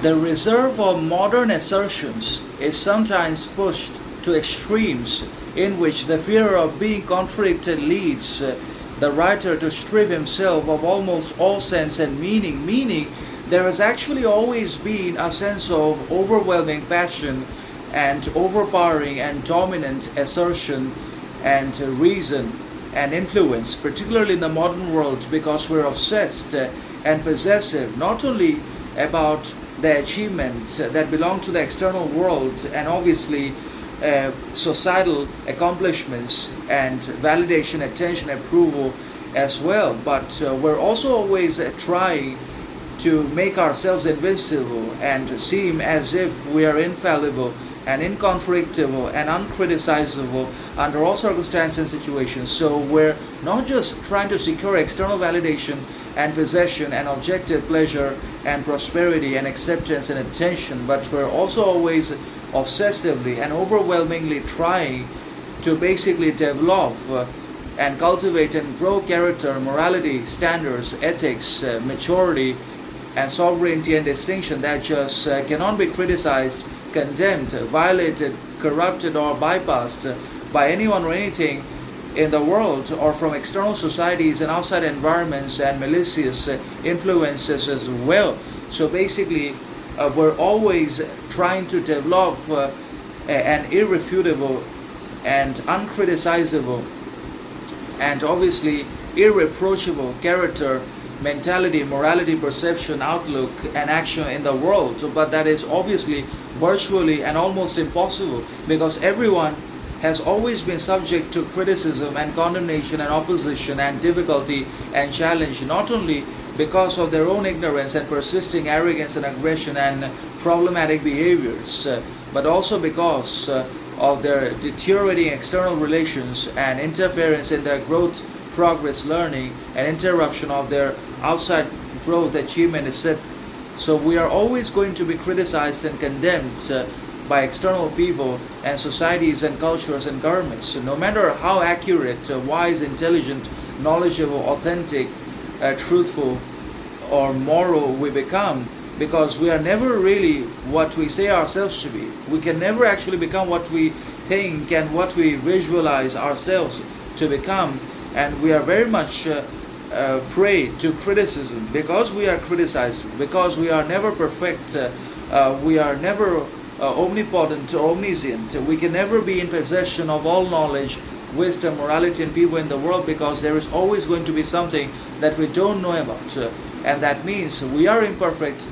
The reserve of modern assertions is sometimes pushed to extremes in which the fear of being contradicted leads the writer to strip himself of almost all sense and meaning. Meaning, there has actually always been a sense of overwhelming passion and overpowering and dominant assertion and reason and influence, particularly in the modern world, because we're obsessed and possessive not only about the achievement that belong to the external world and obviously societal accomplishments and validation, attention, approval as well, but we're also always trying to make ourselves invincible and seem as if we are infallible and incontractable and uncriticizable under all circumstances and situations. So we're not just trying to secure external validation and possession and objective pleasure and prosperity and acceptance and attention, but we're also always obsessively and overwhelmingly trying to basically develop and cultivate and grow character, morality, standards, ethics, maturity, and sovereignty and distinction that just cannot be criticized, condemned, violated, corrupted, or bypassed by anyone or anything in the world or from external societies and outside environments and malicious influences as well. So basically, we're always trying to develop an irrefutable and uncriticizable and obviously irreproachable character, mentality, morality, perception, outlook, and action in the world. But that is obviously virtually and almost impossible because everyone has always been subject to criticism and condemnation and opposition and difficulty and challenge, not only because of their own ignorance and persisting arrogance and aggression and problematic behaviors, but also because of their deteriorating external relations and interference in their growth, progress, learning, and interruption of their outside growth, achievement, etc. So we are always going to be criticized and condemned by external people and societies and cultures and governments. So no matter how accurate, wise, intelligent, knowledgeable, authentic, truthful, or moral we become, because we are never really what we say ourselves to be. We can never actually become what we think and what we visualize ourselves to become, and we are very much prey to criticism because we are criticized, because we are never perfect, we are never omnipotent or omniscient. We can never be in possession of all knowledge, wisdom, morality, and people in the world because there is always going to be something that we don't know about. And that means we are imperfect,